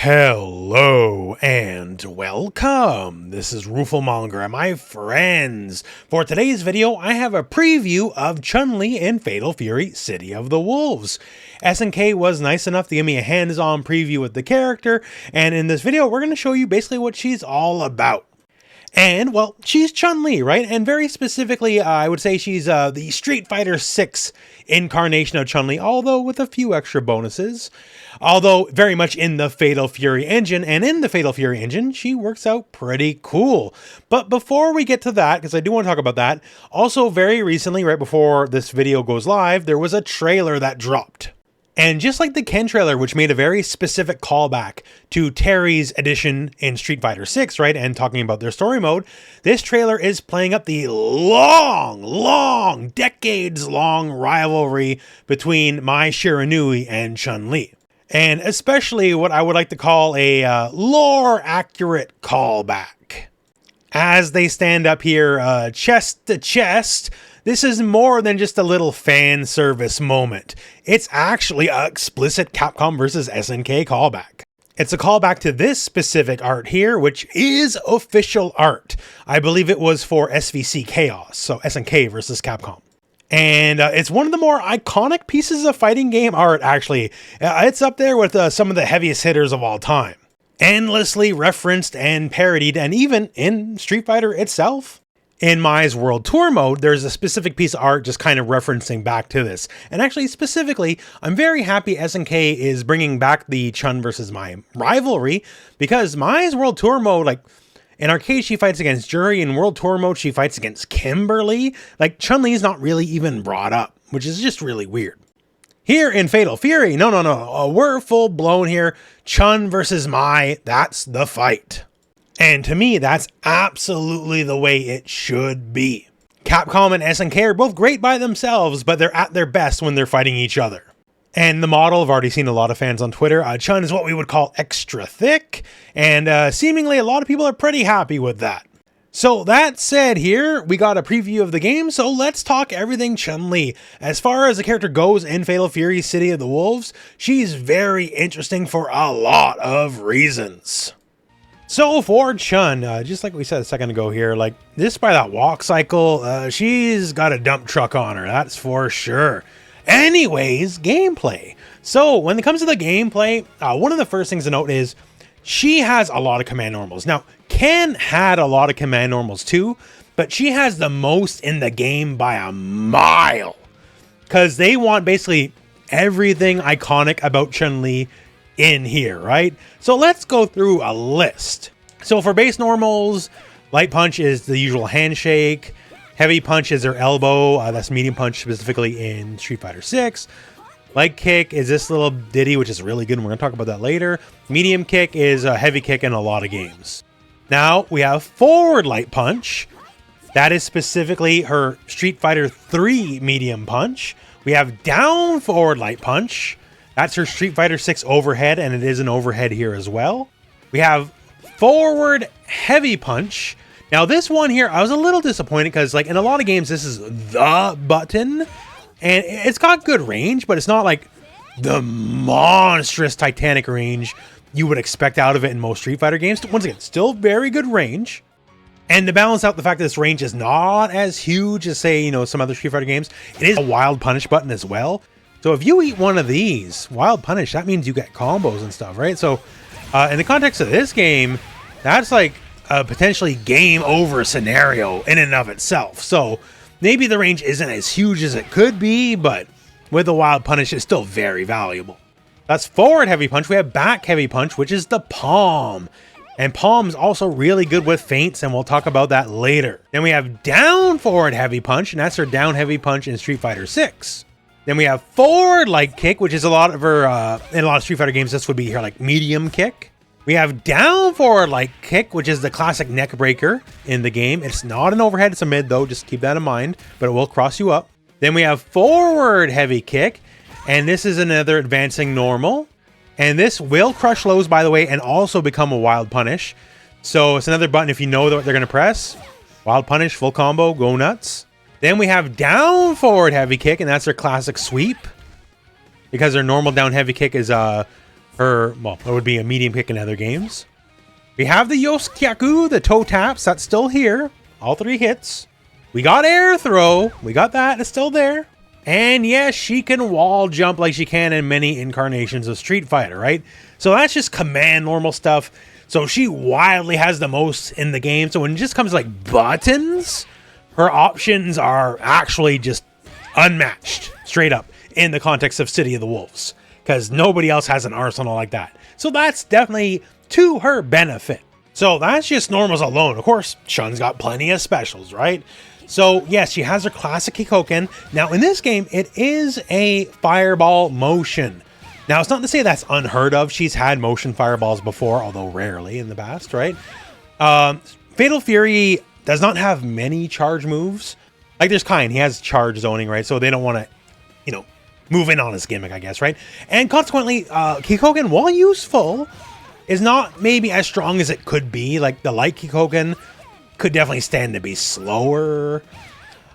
Hello and welcome. This is Rooflemonger and my friends. For today's video, I have a preview of Chun Li in Fatal Fury City of the Wolves. SNK was nice enough to give me a hands-on preview with the character, and in this video, we're going to show you basically what she's all about. And, well, she's Chun Li, right? And very specifically, I would say she's the Street Fighter 6 incarnation of Chun Li, although with a few extra bonuses. Although very much in the Fatal Fury engine, and in the Fatal Fury engine, she works out pretty cool. But before we get to that, because I do want to talk about that, also very recently, right before this video goes live, there was a trailer that dropped. And just like the Ken trailer, which made a very specific callback to Terry's edition in Street Fighter 6, right, and talking about their story mode, this trailer is playing up the long, decades-long rivalry between Mai Shiranui and Chun Li. And especially what I would like to call a lore-accurate callback. As they stand up here chest to chest, this is more than just a little fan service moment. It's actually an explicit Capcom versus SNK callback. It's a callback to this specific art here, which is official art. I believe it was for SVC Chaos, so SNK versus Capcom. And it's one of the more iconic pieces of fighting game art, actually. It's up there with some of the heaviest hitters of all time. Endlessly referenced and parodied, and even in Street Fighter itself. In Mai's World Tour mode, there's a specific piece of art just kind of referencing back to this. And actually, specifically, I'm very happy SNK is bringing back the Chun versus Mai rivalry, because Mai's World Tour mode, like, in arcade, she fights against Jury. In World Tour mode, she fights against Kimberly. Like, Chun-Li's not really even brought up, which is just really weird. Here in Fatal Fury, no, we're full blown here. Chun versus Mai, that's the fight. And to me, that's absolutely the way it should be. Capcom and SNK are both great by themselves, but they're at their best when they're fighting each other. And the model, I've already seen a lot of fans on Twitter, Chun is what we would call extra thick, and seemingly a lot of people are pretty happy with that. So that said here, we got a preview of the game, so let's talk everything Chun Li. As far as the character goes in Fatal Fury City of the Wolves, she's very interesting for a lot of reasons. So for Chun, just like we said a second ago here, like this by that walk cycle, she's got a dump truck on her, that's for sure. Anyways, gameplay. So when it comes to the gameplay, one of the first things to note is she has a lot of command normals. Now, Ken had a lot of command normals too, but she has the most in the game by a mile. Because they want basically everything iconic about Chun Li in here, right? So let's go through a list. So for base normals, light punch is the usual handshake. Heavy punch is her elbow. That's medium punch specifically in Street Fighter 6. Light kick is this little ditty, which is really good, and we're going to talk about that later. Medium kick is a heavy kick in a lot of games. Now we have forward light punch. That is specifically her Street Fighter 3 medium punch. We have down forward light punch. That's her Street Fighter 6 overhead, and it is an overhead here as well. We have forward heavy punch. Now this one here, I was a little disappointed because like in a lot of games, this is the button, and it's got good range, but it's not like the monstrous Titanic range you would expect out of it in most Street Fighter games. Once again, still very good range. And to balance out the fact that this range is not as huge as, say, you know, some other Street Fighter games, it is a wild punish button as well. So if you eat one of these, wild punish, that means you get combos and stuff, right? So in the context of this game, that's like a potentially game over scenario in and of itself. So maybe the range isn't as huge as it could be, but with the wild punish, it's still very valuable. That's forward heavy punch. We have back heavy punch, which is the palm. And palm's also really good with feints, and we'll talk about that later. Then we have down forward heavy punch, and that's her down heavy punch in Street Fighter 6. Then we have forward light kick, which is a lot of her, in a lot of Street Fighter games, this would be her like medium kick. We have down forward light kick, which is the classic neck breaker in the game. It's not an overhead, it's a mid though, just keep that in mind, but it will cross you up. Then we have forward heavy kick, and this is another advancing normal. And this will crush lows, by the way, and also become a wild punish. So it's another button if you know what they're going to press. Wild punish, full combo, go nuts. Then we have down forward heavy kick, and that's their classic sweep. Because their normal down heavy kick is her Well, it would be a medium kick in other games. We have the Yoskyaku, the toe taps. That's still here. All 3 hits. We got air throw. We got that. It's still there. And yes, she can wall jump like she can in many incarnations of Street Fighter, right? So that's just command normal stuff. So she wildly has the most in the game. So when it just comes to like buttons, her options are actually just unmatched, straight up, in the context of City of the Wolves. Because nobody else has an arsenal like that. So that's definitely to her benefit. So that's just normals alone. Of course, Chun's got plenty of specials, right? So yes, she has her classic Kikoken. Now in this game, it is a fireball motion. Now it's not to say that's unheard of. She's had motion fireballs before, although rarely in the past, right? Fatal Fury does not have many charge moves. Like there's Kain, he has charge zoning, right? So they don't want to, you know, move in on his gimmick, I guess, right? And consequently, Kikoken, while useful, is not maybe as strong as it could be. Like the light Kikoken could definitely stand to be slower.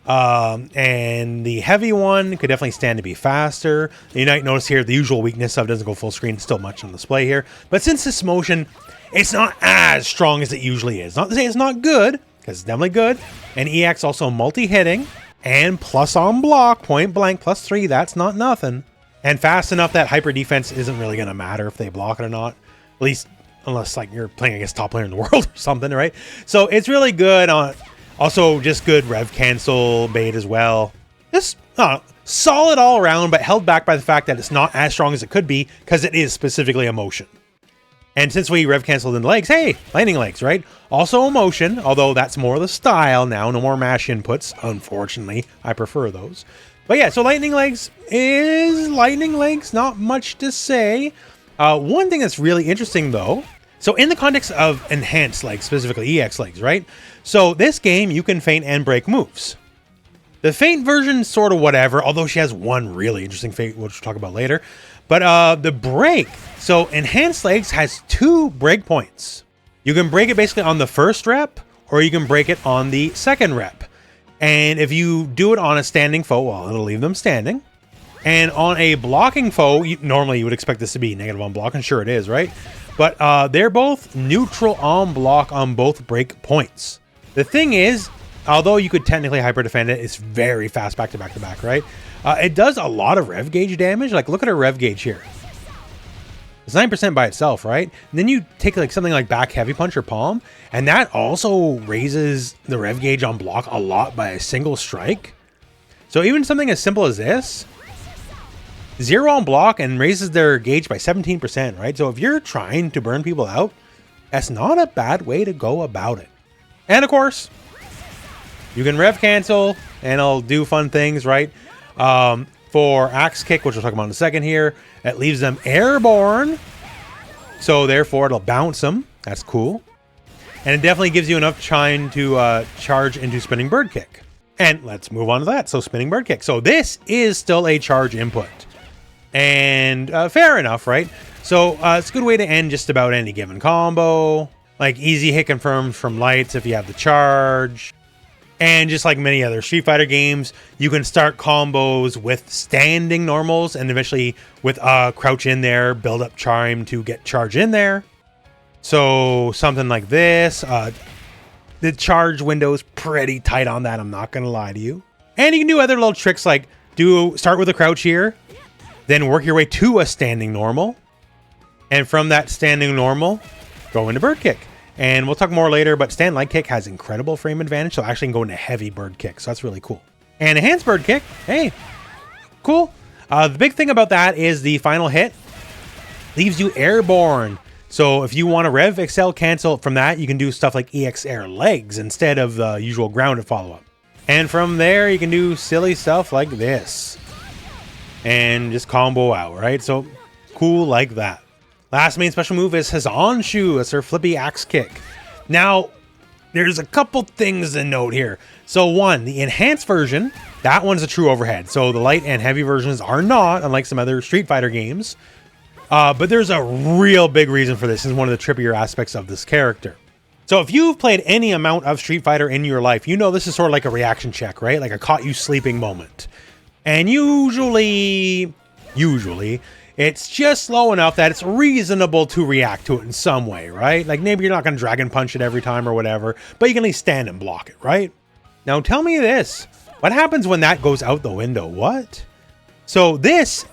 And the heavy one could definitely stand to be faster. You might notice here the usual weakness of it doesn't go full screen, still much on display here. But since this motion, it's not as strong as it usually is. Not to say it's not good, because it's definitely good. And EX also multi-hitting and plus on block, point blank, +3, that's not nothing. And fast enough that hyper defense isn't really going to matter if they block it or not. At least, unless like you're playing against top player in the world or something, right? So it's really good on... Also, just good rev cancel bait as well. Just solid all around, but held back by the fact that it's not as strong as it could be because it is specifically a motion. And since we rev canceled in the legs, hey, lightning legs, right? Also a motion, although that's more the style now. No more mash inputs, unfortunately. I prefer those. But yeah, so lightning legs is lightning legs. Not much to say. One thing that's really interesting, though, so in the context of enhanced legs, specifically EX legs, right? So this game, you can feint and break moves. The feint version, sort of whatever, although she has one really interesting feint, which we'll talk about later. But the break, so enhanced legs has 2 break points. You can break it basically on the first rep, or you can break it on the second rep. And if you do it on a standing foe, well, it'll leave them standing. And on a blocking foe, normally you would expect this to be negative on block, and sure it is, right? But they're both neutral on block on both break points. The thing is, although you could technically hyper defend it, it's very fast back to back to back, right? It does a lot of rev gauge damage. Like, look at her rev gauge here. It's 9% by itself, right? And then you take like something like back heavy punch or palm, and that also raises the rev gauge on block a lot by a single strike. So even something as simple as this, 0 on block and raises their gauge by 17%, right? So if you're trying to burn people out, that's not a bad way to go about it. And of course, you can rev cancel and it'll do fun things, right? For axe kick, which we'll talk about in a second here, it leaves them airborne. So therefore it'll bounce them. That's cool. And it definitely gives you enough time to charge into spinning bird kick. And let's move on to that. So spinning bird kick. So this is still a charge input. And fair enough, right? So it's a good way to end just about any given combo. Like easy hit confirms from lights if you have the charge. And just like many other Street Fighter games, you can start combos with standing normals and eventually with crouch in there, build up charm to get charge in there. So something like this. The charge window is pretty tight on that, I'm not going to lie to you. And you can do other little tricks like start with a crouch here, then work your way to a standing normal. And from that standing normal, go into bird kick. And we'll talk more later, but stand light kick has incredible frame advantage, so actually can go into heavy bird kick, so that's really cool. And enhanced bird kick, hey, cool. The big thing about that is the final hit leaves you airborne. So if you want to rev excel cancel from that, you can do stuff like EX air legs instead of the usual grounded follow-up. And from there, you can do silly stuff like this. And just combo out, right? So cool like that. Last main special move is Hazanshu. It's her flippy axe kick. Now, there's a couple things to note here. So one, the enhanced version, that one's a true overhead. So the light and heavy versions are not, unlike some other Street Fighter games. But there's a real big reason for this. This is one of the trippier aspects of this character. So if you've played any amount of Street Fighter in your life, you know this is sort of like a reaction check, right? Like a caught you sleeping moment. And usually, it's just slow enough that it's reasonable to react to it in some way, right? Like maybe you're not going to dragon punch it every time or whatever, but you can at least stand and block it, right? Now tell me this, what happens when that goes out the window? What? So this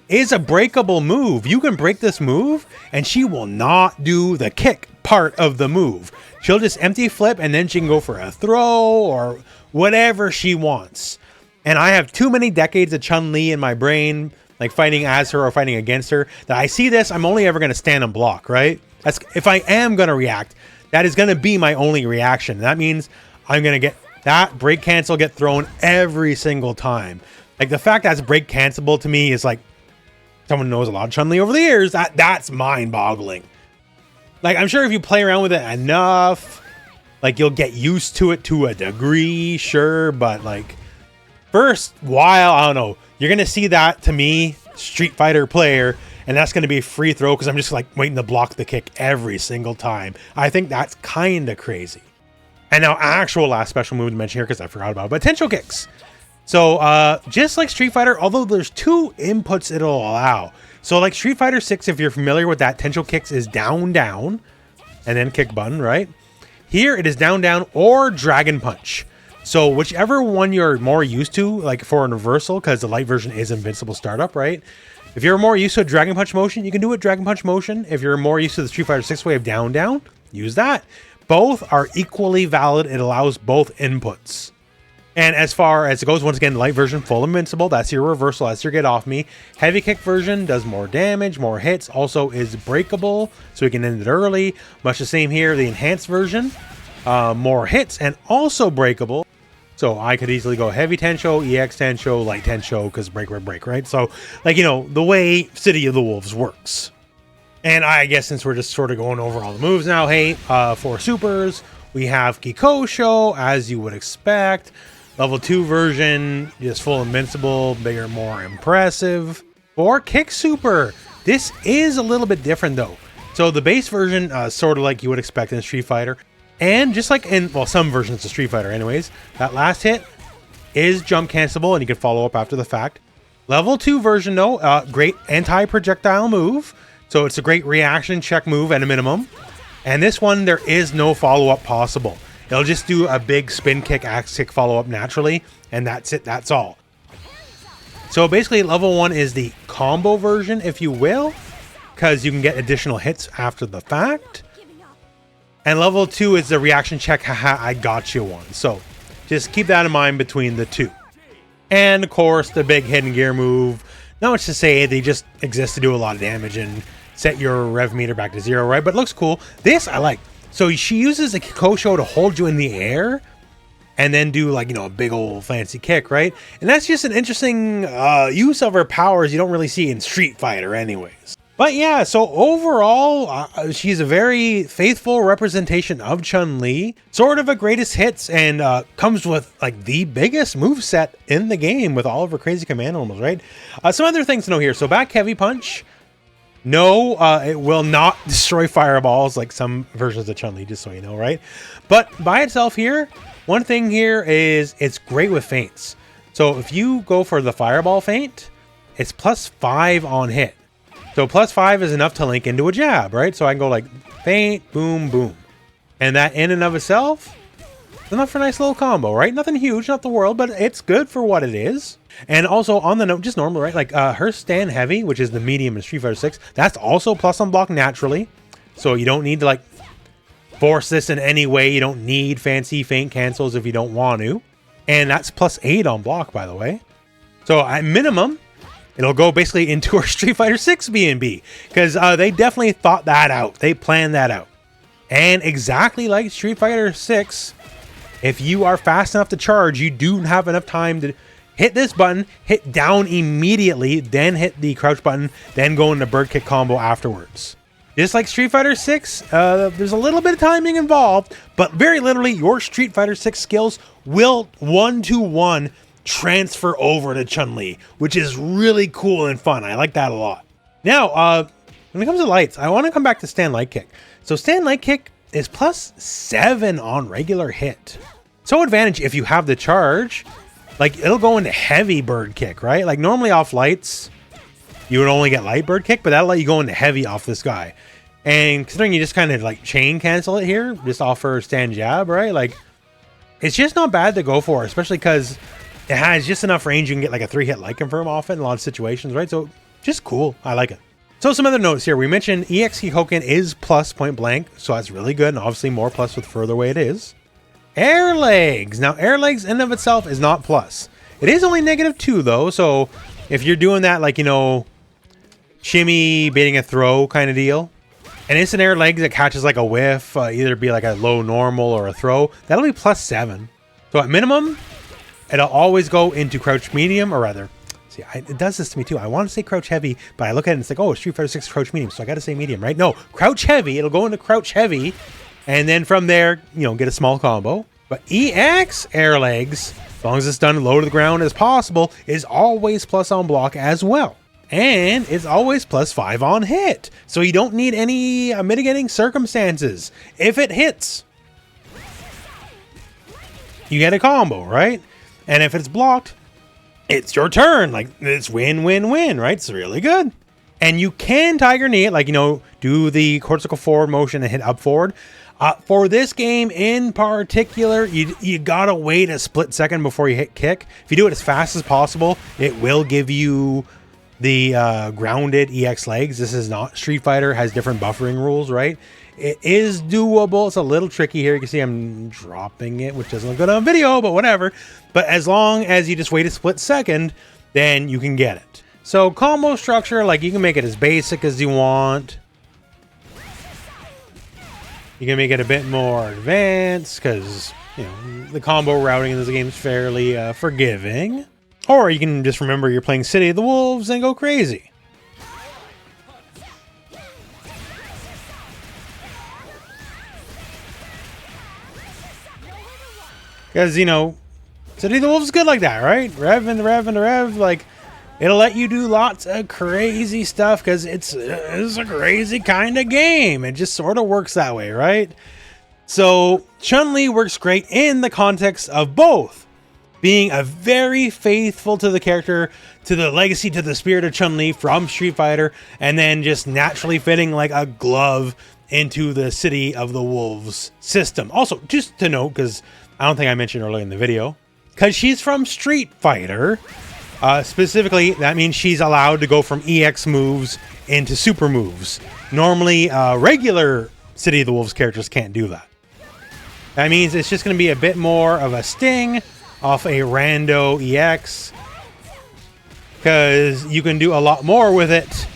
is a breakable move. You can break this move and she will not do the kick part of the move. She'll just empty flip and then she can go for a throw or whatever she wants. And I have too many decades of Chun Li in my brain, like fighting as her or fighting against her, that I see this, I'm only ever going to stand and block, right? That's if I am going to react, that is going to be my only reaction. That means I'm going to get that break cancel get thrown every single time. Like the fact that's break cancelable to me is like, someone knows a lot of Chun Li over the years, that's mind boggling. Like I'm sure if you play around with it enough, like you'll get used to it to a degree, sure, but like first while, I don't know, you're going to see that to me, Street Fighter player, and that's going to be a free throw because I'm just like waiting to block the kick every single time. I think that's kind of crazy. And now actual last special move to mention here because I forgot about it, but potential kicks. So just like Street Fighter, although there's two inputs it'll allow. So like Street Fighter 6, if you're familiar with that, potential kicks is down, down, and then kick button, right? Here it is down, down, or dragon punch. So whichever one you're more used to, like for a reversal, because the light version is invincible startup, right? If you're more used to a dragon punch motion, you can do it dragon punch motion. If you're more used to the Street Fighter 6 way of down, down, use that. Both are equally valid. It allows both inputs. And as far as it goes, once again, light version, full invincible. That's your reversal. That's your get off me. Heavy kick version does more damage, more hits. Also is breakable, so you can end it early. Much the same here. The enhanced version, more hits and also breakable. So I could easily go heavy Tensho, EX Tensho, light Tensho, because break, right? So, like, you know, the way City of the Wolves works. And I guess since we're just sort of going over all the moves now, hey, for supers, we have Kikosho, as you would expect. Level 2 version, just full invincible, bigger, more impressive. For Kick Super, this is a little bit different though. So the base version, sort of like you would expect in Street Fighter. And just like in, well, some versions of Street Fighter anyways, that last hit is jump cancelable and you can follow up after the fact. Level 2 version though, great anti-projectile move. So it's a great reaction check move at a minimum. And this one, there is no follow-up possible. It'll just do a big spin kick, axe kick follow-up naturally, and that's it, that's all. So basically, level 1 is the combo version, if you will, because you can get additional hits after the fact. And level 2 is the reaction check, haha, I got you one. So just keep that in mind between the two. And of course, the big hidden gear move, not much to say, they just exist to do a lot of damage and set your rev meter back to 0, right? But it looks cool. This I like. So she uses a Kikosho to hold you in the air and then do like, you know, a big old fancy kick, right? And that's just an interesting use of her powers you don't really see in Street Fighter anyways. But yeah, so overall, she's a very faithful representation of Chun Li, sort of a greatest hits, and comes with like the biggest moveset in the game with all of her crazy command elements, right? Some other things to know here. So back heavy punch. No, it will not destroy fireballs like some versions of Chun Li, just so you know, right? But by itself here, one thing here is it's great with feints. So if you go for the fireball feint, it's +5 on hit. So +5 is enough to link into a jab, right? So I can go like feint, boom, boom. And that in and of itself, enough for a nice little combo, right? Nothing huge, not the world, but it's good for what it is. And also on the note, just normal, right? Like her stand heavy, which is the medium in Street Fighter 6, that's also plus on block naturally. So you don't need to like force this in any way. You don't need fancy feint cancels if you don't want to. And that's +8 on block, by the way. So at minimum, it'll go basically into her Street Fighter 6 B&B because they definitely thought that out. They planned that out. And exactly like Street Fighter 6, if you are fast enough to charge, you do have enough time to hit this button, hit down immediately, then hit the crouch button, then go into bird kick combo afterwards. Just like Street Fighter 6, there's a little bit of timing involved, but very literally your Street Fighter 6 skills will 1-to-1 transfer over to Chun Li, which is really cool and fun. I like that a lot. Now, when it comes to lights, I want to come back to stand light kick. So stand light kick is +7 on regular hit. So advantage if you have the charge, like it'll go into heavy bird kick, right? Like normally off lights, you would only get light bird kick, but that'll let you go into heavy off this guy. And considering you just kind of like chain cancel it here, just off her stand jab, right? Like, it's just not bad to go for, especially because it has just enough range you can get like a 3-hit light confirm off it in a lot of situations, right? So just cool. I like it. So some other notes here. We mentioned EX Kikoken is plus point blank, so that's really good, and obviously more plus with the further away it is. Air legs. Now, air legs in and of itself is not plus. It is only -2 though, so if you're doing that, like, you know, shimmy, baiting a throw kind of deal, and instant air legs that catches like a whiff, either be like a low normal or a throw, that'll be +7. So at minimum, it'll always go into crouch medium, or rather, see, it does this to me too. I want to say crouch heavy, but I look at it and it's like, oh, Street Fighter 6 crouch medium, so I got to say medium, right? No, crouch heavy. It'll go into crouch heavy, and then from there, you know, get a small combo. But EX air legs, as long as it's done low to the ground as possible, is always plus on block as well. And it's always +5 on hit. So you don't need any mitigating circumstances. If it hits, you get a combo, right? And if it's blocked, it's your turn. Like, it's win, win, win, right? It's really good. And you can Tiger Knee it, like, you know, do the quarter circle forward motion and hit up forward. For this game in particular, you gotta wait a split second before you hit kick. If you do it as fast as possible, it will give you the grounded EX legs. This is not Street Fighter, has different buffering rules, right? It is doable. It's a little tricky here. You can see I'm dropping it, which doesn't look good on video, but whatever. But as long as you just wait a split second, then you can get it. So combo structure, like, you can make it as basic as you want. You can make it a bit more advanced because, you know, the combo routing in this game is fairly forgiving. Or you can just remember you're playing City of the Wolves and go crazy. Because, you know, City of the Wolves is good like that, right? Rev and rev and rev. Like, it'll let you do lots of crazy stuff because it's a crazy kind of game. It just sort of works that way, right? So Chun Li works great in the context of both being a very faithful to the character, to the legacy, to the spirit of Chun Li from Street Fighter, and then just naturally fitting like a glove into the City of the Wolves system. Also, just to note, because I don't think I mentioned earlier in the video, because she's from Street Fighter, specifically, that means she's allowed to go from EX moves into super moves. Normally, regular City of the Wolves characters can't do that. That means it's just going to be a bit more of a sting off a rando EX, because you can do a lot more with it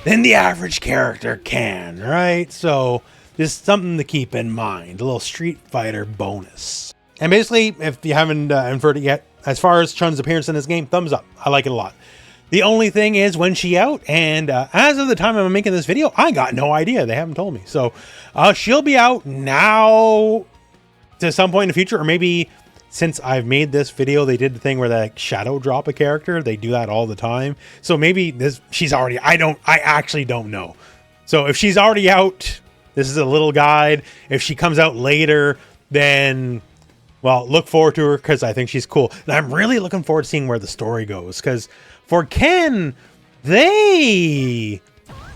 than the average character can, right? So just something to keep in mind, a little Street Fighter bonus. And basically, if you haven't inferred it yet, as far as Chun's appearance in this game, thumbs up. I like it a lot. The only thing is, when she out, and as of the time I'm making this video, I got no idea. They haven't told me. So she'll be out now to some point in the future, or maybe since I've made this video, they did the thing where they like shadow drop a character. They do that all the time. So maybe she's already, I actually don't know. So if she's already out, this is a little guide. If she comes out later, then, well, look forward to her, because I think she's cool. And I'm really looking forward to seeing where the story goes, because for Ken, they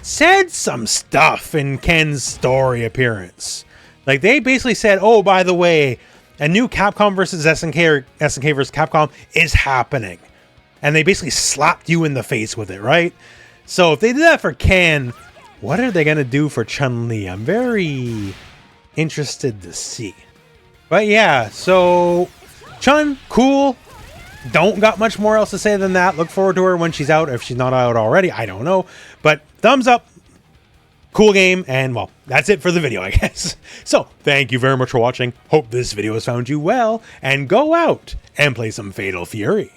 said some stuff in Ken's story appearance. Like, they basically said, oh, by the way, a new Capcom versus SNK, or SNK versus Capcom is happening. And they basically slapped you in the face with it, right? So if they did that for Ken, what are they going to do for Chun Li? I'm very interested to see. But yeah, so Chun, cool. Don't got much more else to say than that. Look forward to her when she's out. If she's not out already, I don't know. But thumbs up. Cool game. And well, that's it for the video, I guess. So thank you very much for watching. Hope this video has found you well. And go out and play some Fatal Fury.